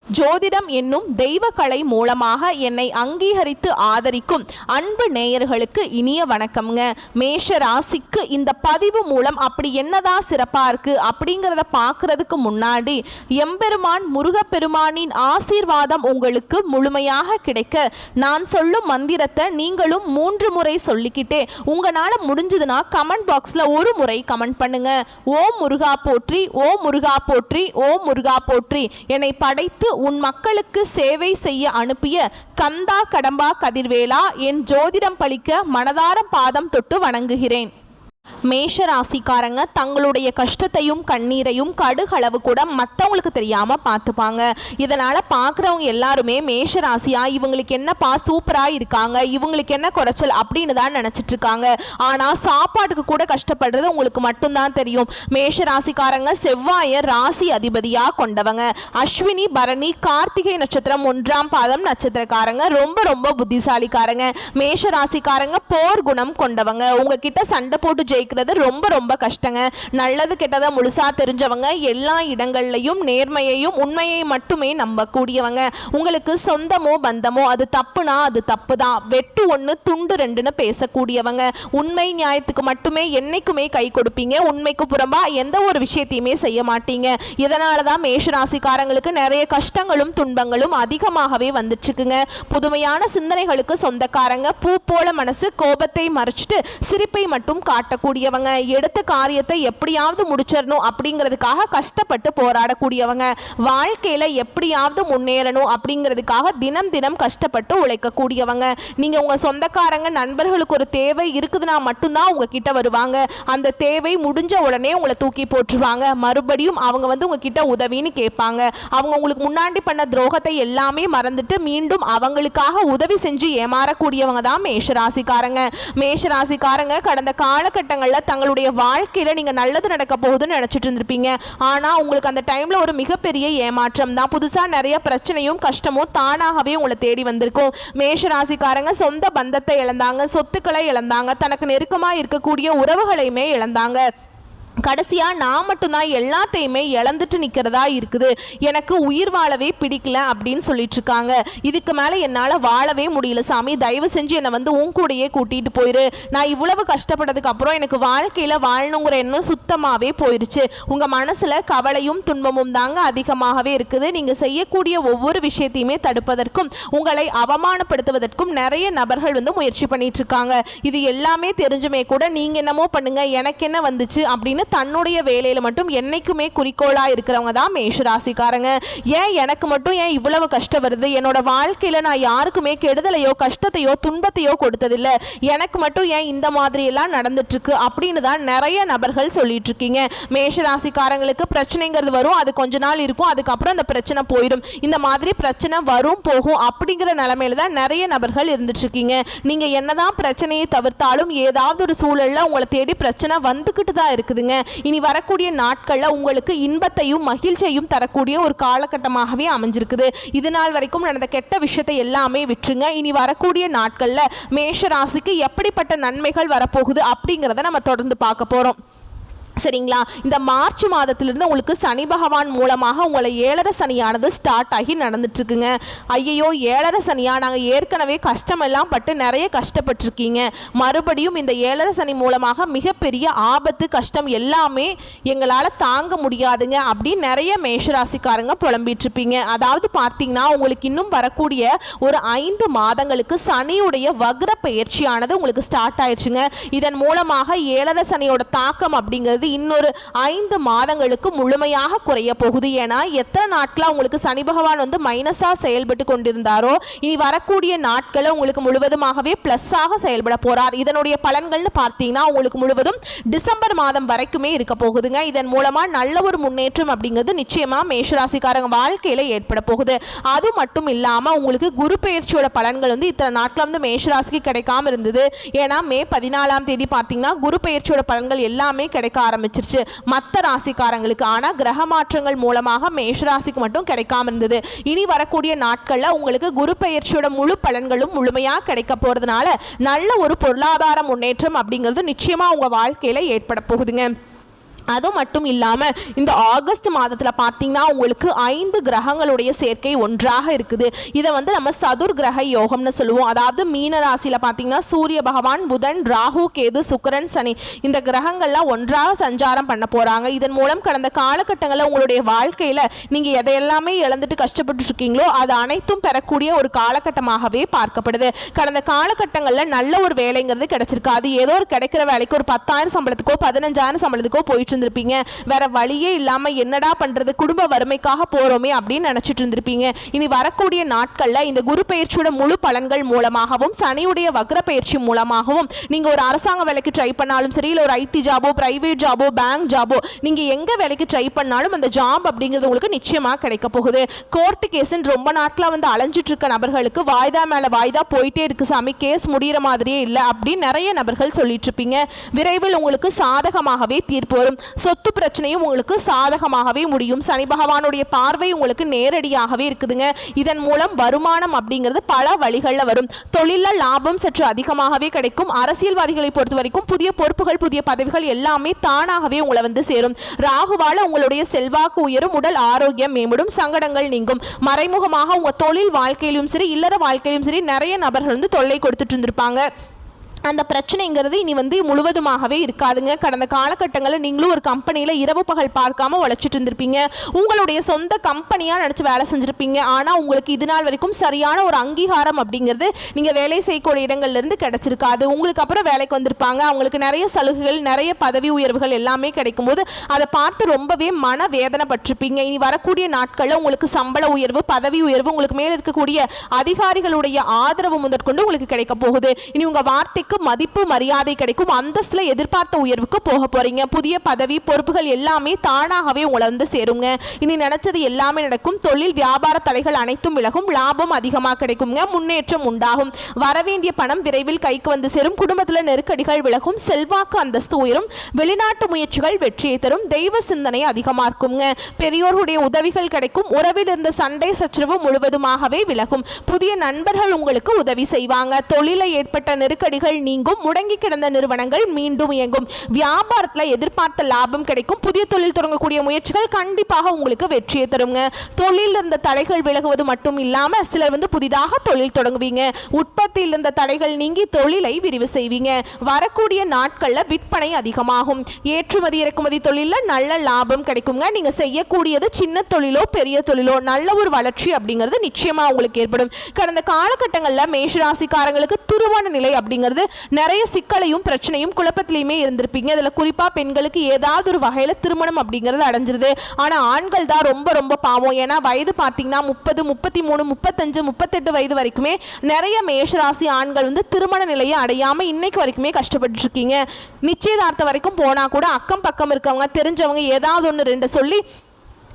ஜோதிடம் என்னும் தெய்வக்கலை மூலமாக என்னை அங்கீகரித்து ஆதரிக்கும் அன்பு நேயர்களுக்கு இனிய வணக்கம்ங்க. மேஷ ராசிக்கு இந்த பதிவு மூலம் அப்படி என்னதான் சிறப்பாக இருக்குது அப்படிங்கிறத பார்க்கறதுக்கு முன்னாடி எம்பெருமான் முருகப்பெருமானின் ஆசீர்வாதம் உங்களுக்கு முழுமையாக கிடைக்க நான் சொல்லும் மந்திரத்தை நீங்களும் 3 முறை சொல்லிக்கிட்டே உங்களால் முடிஞ்சதுன்னா கமெண்ட் பாக்ஸில் ஒரு முறை கமெண்ட் பண்ணுங்க. ஓம் முருகா போற்றி, ஓம் முருகா போற்றி, ஓம் முருகா போற்றி. என்னை படைத்து உன் மக்களுக்கு சேவை செய்ய அனுப்பிய கந்தா கடம்பா கதிர்வேலா, என் ஜோதிடம் பழிக்க மனதாரம் பாதம் தொட்டு வணங்குகிறேன். மேஷ ராசிக்காரங்க தங்களுடைய கஷ்டத்தையும் கண்ணீரையும் கடுகளவு கூட மற்றவங்களுக்கு தெரியாமல் பார்த்துப்பாங்க. இதனால் பார்க்குறவங்க எல்லாருமே மேஷ ராசியா இவங்களுக்கு என்னப்பா சூப்பராக இருக்காங்க, இவங்களுக்கு என்ன குறைச்சல் அப்படின்னு தான் நினச்சிட்டு இருக்காங்க. ஆனால் சாப்பாட்டுக்கு கூட கஷ்டப்படுறது உங்களுக்கு மட்டும்தான் தெரியும். மேஷ ராசிக்காரங்க செவ்வாயை ராசி அதிபதியாக கொண்டவங்க. அஸ்வினி பரணி கார்த்திகை நட்சத்திரம் 1ஆம் பாதம் நட்சத்திரக்காரங்க ரொம்ப ரொம்ப புத்திசாலிக்காரங்க. மேஷ ராசிக்காரங்க போர் குணம் கொண்டவங்க. உங்ககிட்ட சண்டை போட்டு ஜெயிக்கிறது ரொம்ப ரொம்ப கஷ்டங்க. நல்லது கெட்டதை முழுசா தெரிஞ்சவங்க, எல்லா இடங்கள்லையும் நேர்மையையும் உண்மையை மட்டுமே நம்பக்கூடியவங்க. உங்களுக்கு சொந்தமோ பந்தமோ அது தப்புனா அது தப்பு தான், வெட்டு 1 துண்டு 2ன்னு பேசக்கூடியவங்க. உண்மை நியாயத்துக்கு மட்டுமே என்னைக்குமே கை கொடுப்பீங்க. உண்மைக்கு புறம்பா எந்த ஒரு விஷயத்தையுமே செய்ய மாட்டீங்க. இதனால தான் மேஷராசிக்காரங்களுக்கு நிறைய கஷ்டங்களும் துன்பங்களும் அதிகமாகவே வந்துட்டு இருக்குங்க. புதுமையான சிந்தனைகளுக்கு சொந்தக்காரங்க. பூ போல மனசு, கோபத்தை மறைச்சிட்டு சிரிப்பை மட்டும் காட்டக்கூடியவங்க. எடுத்த காரியத்தை எப்படியாவது முடிச்சிடணும் அப்படிங்கிறதுக்காக கஷ்டப்பட்டு போராடக்கூடியவங்க. வாழ்க்கையில எப்படியாவது முன்னேறணும் அப்படிங்கிறதுக்காக தினம் தினம் கஷ்டப்பட்டு உழைக்கக்கூடியவங்க. நீங்க உங்க சொந்தக்காரங்க நண்பர்களுக்கு ஒரு தேவை இருக்குதுன்னா மட்டும்தான் உங்ககிட்ட வருவாங்க. அந்த தேவை முடிஞ்ச உடனே உங்களை தூக்கி போட்டுருவாங்க. மறுபடியும் அவங்க வந்து உங்ககிட்ட உதவின்னு கேட்பாங்க. அவங்க உங்களுக்கு முன்னாடி பண்ண துரோகத்தை எல்லாமே மறந்துட்டு மீண்டும் அவங்களுக்காக உதவி செஞ்சு ஏமாறக்கூடியவங்க தான் மேஷராசிக்காரங்க. மேஷராசிக்காரங்க கடந்த காலகட்டங்களில் தங்களுடைய வாழ்க்கையில் நீங்கள் நல்லது நடக்க போகுதுன்னு நினச்சிட்டு இருந்திருப்பீங்க. ஆனால் உங்களுக்கு அந்த டைமில் ஒரு மிகப்பெரிய ஏமாற்றம் தான். புதுசாக நிறைய பிரச்சனையும் கஷ்டமும் தானாகவே உங்களை தேடி வந்திருக்கும். மேஷராசிக்காரங்க சொந்த பந்தத்தை இழந்தாங்க, சொத்துக்களை இழந்தாங்க, தனக்கு நெருக்கமாக இருக்கக்கூடிய உறவுகளையுமே இழந்தாங்க. கடைசியாக நான் மட்டும்தான் எல்லாத்தையுமே இழந்துட்டு நிற்கிறதா இருக்குது, எனக்கு உயிர் வாழவே பிடிக்கல அப்படின்னு சொல்லிட்டு இருக்காங்க. இதுக்கு மேலே என்னால் வாழவே முடியல சாமி, தயவு செஞ்சு என்னை வந்து உன் கூடையே கூட்டிகிட்டு போயிரு. நான் இவ்வளவு கஷ்டப்பட்டதுக்கு அப்புறம் எனக்கு வாழ்க்கையில் வாழணுங்கிற எண்ணம் சுத்தமாகவே போயிடுச்சு. உங்கள் மனசில் கவலையும் துன்பமும் தாங்க அதிகமாகவே இருக்குது. நீங்கள் செய்யக்கூடிய ஒவ்வொரு விஷயத்தையுமே தடுப்பதற்கும் உங்களை அவமானப்படுத்துவதற்கும் நிறைய நபர்கள் வந்து முயற்சி பண்ணிட்டு இருக்காங்க. இது எல்லாமே தெரிஞ்சுமே கூட நீங்கள் என்னமோ பண்ணுங்க, எனக்கு என்ன வந்துச்சு அப்படின்னு தன்னுடைய வேலையில மட்டும் என்னைக்குமே குறிக்கோளா இருக்கிறவங்க தான் மேஷராசிக்காரங்க. ஏன் எனக்கு மட்டும் ஏன் இவ்வளவு கஷ்டம் வருது, என்னோட வாழ்க்கையில நான் யாருக்குமே கெடுதலையோ கஷ்டத்தையோ துன்பத்தையோ கொடுத்ததில்லை, எனக்கு மட்டும் ஏன் இந்த மாதிரி எல்லாம் நடந்துட்டு இருக்கு அப்படின்னு தான் நிறைய நபர்கள் சொல்லிட்டு இருக்கீங்க. மேஷராசிக்காரங்களுக்கு பிரச்சனைங்கிறது வரும், அது கொஞ்ச நாள் இருக்கும், அதுக்கப்புறம் அந்த பிரச்சனை போயிடும். இந்த மாதிரி பிரச்சனை வரும் போகும் அப்படிங்கிற நிலைமையில தான் நிறைய நபர்கள் இருந்துட்டு இருக்கீங்க. நீங்க என்னதான் பிரச்சனையை தவிர்த்தாலும் ஏதாவது ஒரு சூழல்ல உங்களை தேடி பிரச்சனை வந்துகிட்டு தான் இருக்குதுங்க. இனி வரக்கூடிய நாட்கள்ல உங்களுக்கு இன்பத்தையும் மகிழ்ச்சியையும் தரக்கூடிய ஒரு காலகட்டமாகவே அமைஞ்சிருக்குது. இது நாள் வரைக்கும் நடந்த கெட்ட விஷயத்தை எல்லாமே விட்டுருங்க. இனி வரக்கூடிய நாட்கள்ல மேஷ ராசிக்கு எப்படிப்பட்ட நன்மைகள் வரப்போகுது அப்படிங்கிறத நம்ம தொடர்ந்து பார்க்க போறோம். சரிங்களா? இந்த மார்ச் மாதத்திலிருந்து உங்களுக்கு சனி பகவான் மூலமாக உங்களை 7.5 சனியானது ஸ்டார்ட் ஆகி நடந்துட்டு இருக்குங்க. ஐயோ 7.5 சனியா, நாங்கள் ஏற்கனவே கஷ்டமெல்லாம் பட்டு நிறைய கஷ்டப்பட்டிருக்கீங்க, மறுபடியும் இந்த 7.5 சனி மூலமாக மிகப்பெரிய ஆபத்து கஷ்டம் எல்லாமே எங்களால் தாங்க முடியாதுங்க அப்படின்னு நிறைய மேஷராசிக்காரங்க புலம்பிட்டு இருப்பீங்க. அதாவது பார்த்தீங்கன்னா உங்களுக்கு இன்னும் வரக்கூடிய ஒரு 5 மாதங்களுக்கு சனியுடைய வக்ர பயிற்சியானது உங்களுக்கு ஸ்டார்ட் ஆயிடுச்சுங்க. இதன் மூலமாக 7.5 சனியோட தாக்கம் அப்படிங்கிறது இன்னொரு 5 மாதங்களுக்கு முழுமையாக குறைய போகுது. ஏன்னா எத்தனை நாட்களா உங்களுக்கு சனி பகவான் வந்து மைனஸா செயல்பட்டு கொண்டிருந்தாரோ இனி வரக்கூடிய நாட்களை உங்களுக்கு முழுவதுமாகவே பிளஸ்ஸாக செயல்பட போறார். இதனுடைய பலன்கள்னு பார்த்தீங்கன்னா உங்களுக்கு முழுவதும் டிசம்பர் மாதம் வரைக்குமே இருக்க போகுதுங்க. இதன் மூலமா நல்ல ஒரு முன்னேற்றம் அப்படிங்கிறது நிச்சயமா மேஷராசிக்காரங்க வாழ்க்கையில ஏற்பட போகுது. அது மட்டும் இல்லாம உங்களுக்கு குரு பெயர்ச்சியோட பலன்கள் வந்து இத்தனை நாட்கள் வந்து மேஷராசிக்கு கிடைக்காம இருந்தது. ஏன்னா மே 14ஆம் தேதி பார்த்தீங்கன்னா குரு பெயர்ச்சியோட பலன்கள் எல்லாமே கிடைக்க ஆரம்பிச்சிருச்சு மற்ற ராசிக்காரங்களுக்கு. ஆனா கிரக மாற்றங்கள் மூலமாக மேஷராசிக்கு மட்டும் கிடைக்காம இருந்தது. இனி வரக்கூடிய நாட்கள்ல உங்களுக்கு குரு பெயர்ச்சியோட முழு பலன்களும் முழுமையா கிடைக்க போறதுனால நல்ல ஒரு பொருளாதார முன்னேற்றம் அப்படிங்கிறது நிச்சயமா உங்க வாழ்க்கையில ஏற்பட போகுதுங்க. அது மட்டும் இல்லாமல் இந்த ஆகஸ்ட் மாதத்தில் பார்த்தீங்கன்னா உங்களுக்கு 5 கிரகங்களுடைய சேர்க்கை ஒன்றாக இருக்குது. இதை வந்து நம்ம சதுர் கிரக யோகம்னு சொல்லுவோம். அதாவது மீன ராசியில் பார்த்தீங்கன்னா சூரிய பகவான், புதன், ராகு, கேது, சுக்கிரன், சனி இந்த கிரகங்கள்லாம் ஒன்றாக சஞ்சாரம் பண்ண போகிறாங்க. இதன் மூலம் கடந்த காலகட்டங்களில் உங்களுடைய வாழ்க்கையில் நீங்கள் எதையெல்லாமே இழந்துட்டு கஷ்டப்பட்டு இருக்கீங்களோ அது அனைத்தும் பெறக்கூடிய ஒரு காலகட்டமாகவே பார்க்கப்படுது. கடந்த காலகட்டங்களில் நல்ல ஒரு வேலைங்கிறது கிடைச்சிருக்காது. ஏதோ ஒரு கிடைக்கிற வேலைக்கு ஒரு 10,000 சம்பளத்துக்கோ 15,000 சம்பளத்துக்கோ போயிட்டு இருந்திருப்பீங்க. வேற வழியே இல்லாம என்னடா பண்றது, குடும்ப வறுமைக்காக போறோமே அப்படின்னு நினைச்சிட்டு இருந்திருப்பீங்க. இனி வரக்கூடிய நாட்கள்ல இந்த குரு பயிற்சியோட முழு பலன்கள் மூலமாகவும் சனியுடைய வக்ர பயிற்சி மூலமாகவும் நீங்க ஒரு அரசாங்க வேலைக்கு ட்ரை பண்ணாலும் சரி, இல்ல ஒரு ஐடி ஜாபோ, பிரைவேட் ஜாபோ, பேங்க் ஜாபோ, நீங்க எங்க வேலைக்கு ட்ரை பண்ணாலும் அந்த ஜாப் அப்படிங்கிறது உங்களுக்கு நிச்சயமா கிடைக்க போகுது. கோர்ட்டு கேஸ்ன்னு ரொம்ப நாட்களா வந்து அலைஞ்சிட்டு இருக்க நபர்களுக்கு வாய்தா மேல வாய்தா போயிட்டே இருக்கு சாமி, கேஸ் முடிகிற மாதிரியே இல்லை அப்படின்னு நிறைய நபர்கள் சொல்லிட்டு இருப்பீங்க. விரைவில் உங்களுக்கு சாதகமாகவே தீர்ப்பு வரும். சொத்து பிரச்சனையும் உங்களுக்கு சாதகமாகவே முடியும். சனி பகவானுடைய பார்வை உங்களுக்கு நேரடியாகவே இருக்குதுங்க. இதன் மூலம் வருமானம் அப்படிங்கிறது பல வழிகளில் வரும். தொழிலில் லாபம் சற்று அதிகமாகவே கிடைக்கும். அரசியல்வாதிகளை பொறுத்த வரைக்கும் புதிய பொறுப்புகள், புதிய பதவிகள் எல்லாமே தானாகவே உங்களை வந்து சேரும். ராகுவால உங்களுடைய செல்வாக்கு உயரும், உடல் ஆரோக்கியம் மேம்படும், சங்கடங்கள் நீங்கும். மறைமுகமாக உங்க தொழில் வாழ்க்கையிலும் சரி, இல்லற வாழ்க்கையிலும் சரி நிறைய நபர்கள் வந்து தொல்லை கொடுத்துட்டு இருந்திருப்பாங்க. அந்த பிரச்சனைங்கிறது இனி வந்து முழுவதுமாகவே இருக்காதுங்க. கடந்த காலகட்டங்களில் நீங்களும் ஒரு கம்பெனியில் இரவு பகல் பார்க்காம உழைச்சிட்டு இருந்திருப்பீங்க. உங்களுடைய சொந்த கம்பெனியாக நினச்சி வேலை செஞ்சுருப்பீங்க. ஆனால் உங்களுக்கு இது நாள் வரைக்கும் சரியான ஒரு அங்கீகாரம் அப்படிங்கிறது நீங்கள் வேலை செய்யக்கூடிய இடங்கள்லேருந்து கிடைச்சிருக்காது. உங்களுக்கு அப்புறம் வேலைக்கு வந்திருப்பாங்க. அவங்களுக்கு நிறைய சலுகைகள், நிறைய பதவி உயர்வுகள் எல்லாமே கிடைக்கும்போது அதை பார்த்து ரொம்பவே மன வேதனைப்பட்டிருப்பீங்க. இனி வரக்கூடிய நாட்களில் உங்களுக்கு சம்பள உயர்வு, பதவி உயர்வு, உங்களுக்கு மேலே இருக்கக்கூடிய அதிகாரிகளுடைய ஆதரவு முதற்கொண்டு உங்களுக்கு கிடைக்க போகுது. இனி உங்கள் வார்த்தைக்கு மதிப்பு, மரியாதை கிடைக்கும். அந்தஸ்துல எதிர்பார்த்த உயர்வுக்கு போக போறீங்க. புதிய பதவி, பொறுப்புகள் எல்லாமே தானாகவே உங்களை வந்து சேருங்க. இனி நினைச்சது எல்லாமே நடக்கும். தொழில் வியாபார தடைகள் அனைத்தும் விலகும். லாபம் அதிகமாக கிடைக்குங்க. முன்னேற்றம் உண்டாகும். வரவேண்டிய பணம் விரைவில் கைக்கு வந்து சேரும். குடும்பத்தில் நெருக்கடிகள் விலகும். செல்வாக்கு அந்தஸ்து உயரும். வெளிநாட்டு முயற்சிகள் வெற்றியை தரும். தெய்வ சிந்தனை அதிகமாக்குங்க. பெரியோருடைய உதவிகள் கிடைக்கும். உறவில் இருந்த சண்டை சச்சரவு முழுவதுமாகவே விலகும். புதிய நண்பர்கள் உங்களுக்கு உதவி செய்வாங்க. தொழிலை ஏற்பட்ட நெருக்கடிகள் நீங்கும். முடங்கி கிடந்த நிறுவனங்கள் மீண்டும் இயங்கும். வியாபாரத்தில் எதிர்பார்த்த லாபம் கிடைக்கும். புதிய தொழில் தொடங்கக்கூடிய முயற்சிகள் கண்டிப்பாக உங்களுக்கு வெற்றியை தருங்க. தொழில் இருந்த தடைகள் விலகுவது மட்டும் இல்லாம சிலர் வந்து புதிதாக தொழில் தொடங்குவீங்க. உற்பத்தியில் இருந்த தடைகள் நீங்கி தொழிலை விரிவு செய்வீங்க. வரக்கூடிய நாட்கள்ல விற்பனை அதிகமாகும். ஏற்றுமதி இறக்குமதி தொழிலில் நல்ல லாபம் கிடைக்குங்க. நீங்க செய்யக்கூடியது சின்ன தொழிலோ பெரிய தொழிலோ நல்ல ஒரு வளர்ச்சி அப்படிங்கிறது நிச்சயமா உங்களுக்கு ஏற்படும். கடந்த காலகட்டங்களில் மேஷராசிக்காரங்களுக்கு திருமண நிலை அப்படிங்கிறது நிறைய சிக்கலையும் பிரச்சனையும் குழப்பத்திலையுமே இருந்திருப்பீங்க. அதில் குறிப்பாக பெண்களுக்கு ஏதாவது ஒரு வகையில் திருமணம் அப்படிங்கிறது அடைஞ்சிருது. ஆனால் ஆண்கள் தான் ரொம்ப ரொம்ப பாவம். ஏன்னா வயது பார்த்தீங்கன்னா 30, 33, 35, 38 வயது வரைக்குமே நிறைய மேஷராசி ஆண்கள் வந்து திருமண நிலையை அடையாமல் இன்னைக்கு வரைக்குமே கஷ்டப்பட்டு இருக்கீங்க. நிச்சயதார்த்தம் வரைக்கும் போனால் கூட அக்கம் பக்கம் இருக்கவங்க, தெரிஞ்சவங்க ஏதாவது ஒன்று ரெண்டு சொல்லி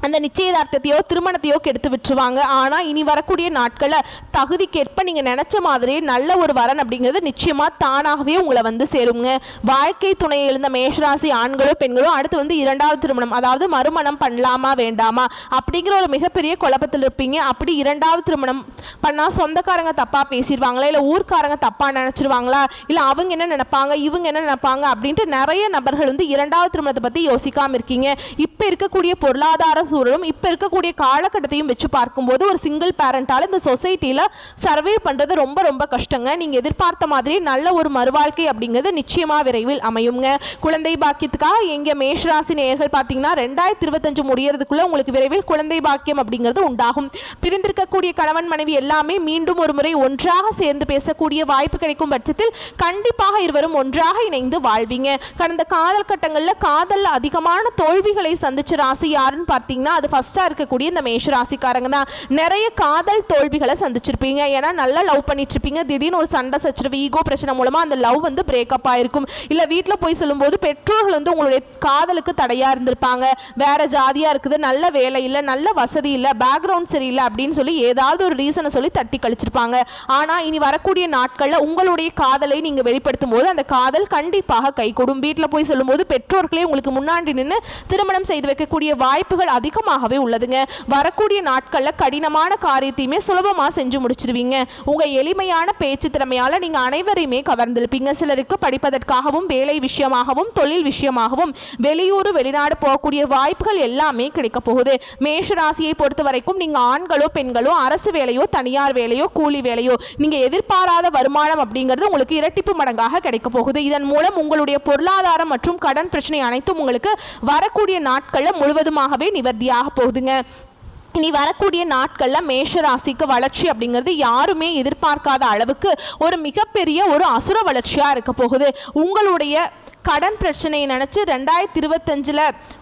அந்த நிச்சயதார்த்தத்தையோ திருமணத்தையோ கெடுத்து விட்டுருவாங்க. ஆனால் இனி வரக்கூடிய நாட்களில் தகுதிக்கேற்ப நீங்கள் நினச்ச மாதிரியே நல்ல ஒரு வரன் அப்படிங்கிறது நிச்சயமாக தானாகவே உங்களை வந்து சேருங்க. வாழ்க்கை துணையை எழுந்த மேஷராசி ஆண்களோ பெண்களோ அடுத்து வந்து 2வது திருமணம், அதாவது மறுமணம் பண்ணலாமா வேண்டாமா அப்படிங்கிற ஒரு மிகப்பெரிய குழப்பத்தில் இருப்பீங்க. அப்படி 2வது திருமணம் பண்ணால் சொந்தக்காரங்க தப்பாக பேசிடுவாங்களா, இல்லை ஊர்க்காரங்க தப்பாக நினச்சிருவாங்களா, இல்லை அவங்க என்ன நினைப்பாங்க, இவங்க என்ன நினைப்பாங்க அப்படின்ட்டு நிறைய நபர்கள் வந்து 2வது திருமணத்தை பற்றி யோசிக்காமல் இருக்கீங்க. இப்போ இருக்கக்கூடிய பொருளாதார சூழலும் இப்போ இருக்கக்கூடிய காலகட்டத்தையும் வச்சு பார்க்கும்போது ஒரு சிங்கிள் பேரண்டால் இந்த சொசைட்டியில் சர்வே பண்ணுறது ரொம்ப ரொம்ப கஷ்டங்க. நீங்கள் எதிர்பார்த்த மாதிரி நல்ல ஒரு மறுவாழ்க்கை அப்படிங்கிறது நிச்சயமாக விரைவில் அமையுங்க. குழந்தை பாக்கியத்துக்காக எங்கள் மேஷராசி நேயர்கள் பார்த்தீங்கன்னா 2025 முடியறதுக்குள்ளே உங்களுக்கு விரைவில் குழந்தை பாக்கியம் அப்படிங்கிறது உண்டாகும். பிரிந்திருக்கக்கூடிய கணவன் மனைவி எல்லாமே மீண்டும் ஒரு முறை ஒன்றாக சேர்ந்து பேசக்கூடிய வாய்ப்பு கிடைக்கும் பட்சத்தில் கண்டிப்பாக இருவரும் ஒன்றாக இணைந்து வாழ்வீங்க. கடந்த காலகட்டங்களில் காதலில் அதிகமான தோல்விகளை சந்திச்ச ராசி யாருன்னு பார்த்தீங்கன்னா அது ஃபர்ஸ்டா இருக்கக்கூடிய இந்த மேஷ ராசிக்காரங்க தான். நிறைய காதல் தோல்விகளை சந்திச்சிருப்பீங்க. ஏன்னா நல்லா லவ் பண்ணிட்டு இருப்பீங்க. திடீர்னு ஒரு சண்டை சச்சரவு, ஈகோ பிரச்சனை மூலமா அந்த லவ் வந்து பிரேக்கப் ஆயிருக்கும். இல்ல வீட்டில் போய் சொல்லும்போது பெற்றோர்கள் வந்து உங்களுடைய காதலுக்கு தடையா இருந்திருப்பாங்க. வேற ஜாதியா இருக்குது, நல்ல வேலை இல்லை, நல்ல வசதி இல்லை, பேக்ரவுண்ட் சரியில்லை அப்படின்னு சொல்லி ஏதாவது ஒரு ரீசனை சொல்லி தட்டி கழிச்சிருப்பாங்க. ஆனா இனி வரக்கூடிய நாட்கள்ல உங்களுடைய காதலை நீங்க வெளிப்படுத்தும் போது அந்த காதல் கண்டிப்பாக கைகூடும். வீட்டில் போய் சொல்லும்போது பெற்றோர்களே உங்களுக்கு முன்னாடி நின்று திருமணம் செய்து வைக்கக்கூடிய வாய்ப்புகள் அதிகம் அதிகமாகவே உள்ளதுங்க. வரக்கூடிய நாட்களில் கடினமான காரியத்தையுமே சுலபமாக செஞ்சு முடிச்சிருவீங்க. உங்கள் எளிமையான பேச்சு திறமையால் நீங்கள் அனைவரையுமே கவர்ந்திருப்பீங்க. சிலருக்கு படிப்பதற்காகவும் வேலை விஷயமாகவும் தொழில் விஷயமாகவும் வெளியூர் வெளிநாடு போகக்கூடிய வாய்ப்புகள் எல்லாமே கிடைக்க போகுது. மேஷராசியை பொறுத்த வரைக்கும் நீங்கள் ஆண்களோ பெண்களோ அரசு வேலையோ தனியார் வேலையோ கூலி வேலையோ நீங்கள் எதிர்பாராத வருமானம் அப்படிங்கிறது உங்களுக்கு இரட்டிப்பு மடங்காக கிடைக்க போகுது. இதன் மூலம் உங்களுடைய பொருளாதாரம் மற்றும் கடன் பிரச்சனை அனைத்தும் உங்களுக்கு வரக்கூடிய நாட்களில் முழுவதுமாகவே நிவர்த்தியாக போகுதுங்க. இனி வரக்கூடிய நாட்களில் மேஷராசிக்கு வளர்ச்சி அப்படிங்கிறது யாருமே எதிர்பார்க்காத அளவுக்கு ஒரு மிகப்பெரிய ஒரு அசுர வளர்ச்சியாக இருக்க போகுது. உங்களுடைய கடன் பிரச்சனையை நினச்சி 2025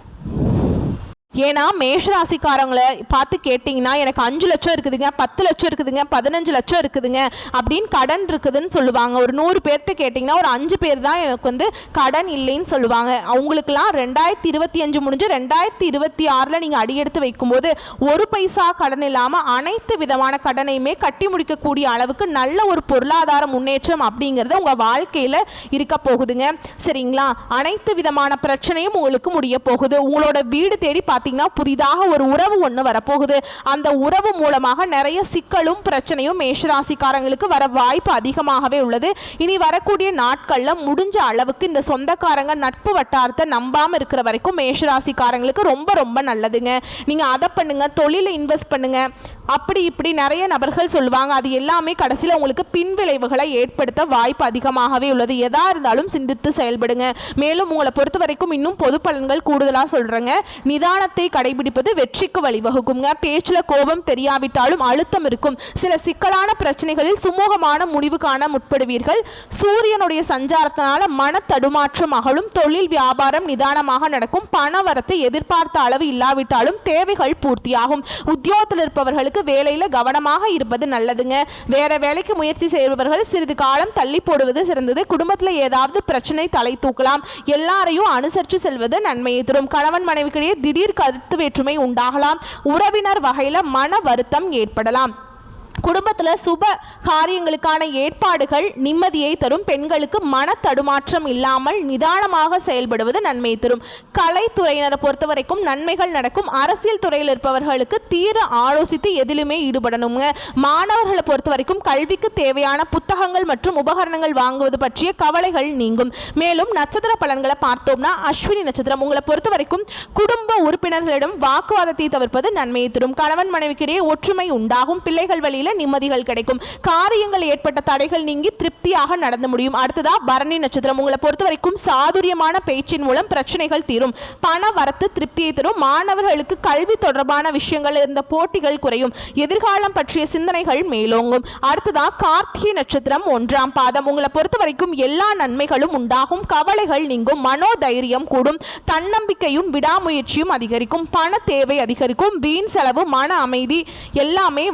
ஏன்னா மேஷராசிக்காரங்களை பார்த்து கேட்டிங்கன்னா எனக்கு 5 லட்சம் இருக்குதுங்க, 10 லட்சம் இருக்குதுங்க, 15 லட்சம் இருக்குதுங்க அப்படின்னு கடன் இருக்குதுன்னு சொல்லுவாங்க. ஒரு 100 பேர்கிட்ட கேட்டிங்கன்னா ஒரு 5 பேர் தான் எனக்கு வந்து கடன் இல்லைன்னு சொல்லுவாங்க. அவங்களுக்கெல்லாம் 2025 முடிஞ்சு 2026 நீங்கள் அடியெடுத்து வைக்கும்போது ஒரு பைசா கடன் இல்லாமல் அனைத்து விதமான கடனையுமே கட்டி முடிக்கக்கூடிய அளவுக்கு நல்ல ஒரு பொருளாதார முன்னேற்றம் அப்படிங்கிறது உங்கள் வாழ்க்கையில் இருக்க போகுதுங்க. சரிங்களா? அனைத்து விதமான பிரச்சனையும் உங்களுக்கு முடிய போகுது. உங்களோட வீடு தேடி புதிதாக ஒரு உறவு ஒன்று வரப்போகுது. அந்த உறவு மூலமாக நிறைய சிக்கலும் பிரச்சனையும் மேஷராசிக்காரங்களுக்கு வர வாய்ப்பு அதிகமாகவே உள்ளது. இனி வரக்கூடிய நாட்களில் முடிஞ்ச அளவுக்கு இந்த சொந்தக்காரங்க நட்பு வட்டாரத்தை நம்பாமல் இருக்கிற வரைக்கும் மேஷராசிக்காரங்களுக்கு ரொம்ப ரொம்ப நல்லதுங்க. நீங்கள் அதை பண்ணுங்க, தொழிலை இன்வெஸ்ட் பண்ணுங்க, அப்படி இப்படி நிறைய நபர்கள் சொல்லுவாங்க. அது எல்லாமே கடைசியில் உங்களுக்கு பின்விளைவுகளை ஏற்படுத்த வாய்ப்பு அதிகமாகவே உள்ளது. எதா இருந்தாலும் சிந்தித்து செயல்படுங்க. மேலும் உங்களை பொறுத்த வரைக்கும் இன்னும் பொது பலன்கள் கூடுதலாக சொல்கிறேங்க. நிதானத்தை கடைபிடிப்பது வெற்றிக்கு வழிவகுக்குங்க. பேச்சில் கோபம் தெரியாவிட்டாலும் அழுத்தம் இருக்கும். சில சிக்கலான பிரச்சனைகளில் சுமூகமான முடிவு காண முற்படுவீர்கள். சூரியனுடைய சஞ்சாரத்தினால மன தடுமாற்றம் அகலும். தொழில் வியாபாரம் நிதானமாக நடக்கும். பண வரத்து எதிர்பார்த்த அளவு இல்லாவிட்டாலும் தேவைகள் பூர்த்தியாகும். உத்தியோகத்தில் இருப்பவர்களுக்கு வேலையில கவனமாக இருப்பது நல்லதுங்க. வேற வேலைக்கு முயற்சி செய்பவர்கள் சிறிது காலம் தள்ளி போடுவது சிறந்தது. குடும்பத்தில் ஏதாவது பிரச்சனை தலை தூக்கலாம். எல்லாரையும் அனுசரித்து செல்வது நன்மையை தரும். கணவன் மனைவிக்கிடையே திடீர் கருத்து வேற்றுமை உண்டாகலாம். உறவினர் வகையில் மன வருத்தம் ஏற்படலாம். குடும்பத்தில் சுப காரியங்களுக்கான ஏற்பாடுகள் நிம்மதியை தரும். பெண்களுக்கு மன தடுமாற்றம் இல்லாமல் நிதானமாக செயல்படுவது நன்மை தரும். கலைத்துறையினரை பொறுத்த வரைக்கும் நன்மைகள் நடக்கும். அரசியல் துறையில் இருப்பவர்களுக்கு தீர ஆலோசித்து எதிலுமே ஈடுபடணுங்க. மாணவர்களை பொறுத்த வரைக்கும் கல்விக்கு தேவையான புத்தகங்கள் மற்றும் உபகரணங்கள் வாங்குவது பற்றிய கவலைகள் நீங்கும். மேலும் நட்சத்திர பலன்களை பார்த்தோம்னா அஸ்வினி நட்சத்திரம் உங்களை பொறுத்த வரைக்கும் குடும்ப உறுப்பினர்களிடம் வாக்குவாதத்தை தவிர்ப்பது நன்மையை தரும். கணவன் மனைவிக்கிடையே ஒற்றுமை உண்டாகும். பிள்ளைகள் வழியில் நிம்மதிகள் கிடைக்கும். காரியங்கள் ஏற்பட்ட தடைகள் நீங்கி திருப்தியாக நடந்து முடியும். அடுத்ததா பரணி நட்சத்திரம் உங்களை பொறுத்த வரைக்கும் சாதுரியமான பேச்சின் மூலம் பிரச்சனைகள் தீரும். பண வரத்து திருப்தியை தரும். மாணவர்களுக்கு கல்வி தொடர்பான விஷயங்கள் இருந்த போட்டிகள் குறையும். எதிர்காலம் பற்றிய சிந்தனைகள் மேலோங்கும். அடுத்ததா கார்த்திகை நட்சத்திரம் 1ஆம் பாதம் உங்களை பொறுத்த வரைக்கும் எல்லா நன்மைகளும் உண்டாகும். கவலைகள் நீங்கும். மனோதைரியம் கூடும். தன்னம்பிக்கையும் விடாமுயற்சியும் அதிகரிக்கும். பண தேவை அதிகரிக்கும். வீண் செலவு, மன அமைதி எல்லாமே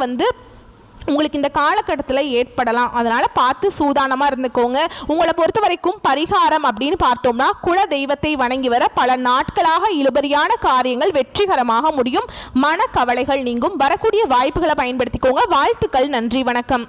உங்களுக்கு இந்த காலகட்டத்தில் ஏற்படலாம். அதனால் பார்த்து சூதானமாக இருந்துக்கோங்க. உங்களை பொறுத்த வரைக்கும் பரிகாரம் அப்படின்னு பார்த்தோம்னா குல தெய்வத்தை வணங்கி வர பல நாட்களாக இழுபறியான காரியங்கள் வெற்றிகரமாக முடியும். மன கவலைகள் நீங்கும். வரக்கூடிய வாய்ப்புகளை பயன்படுத்திக்கோங்க. வாழ்த்துக்கள். நன்றி. வணக்கம்.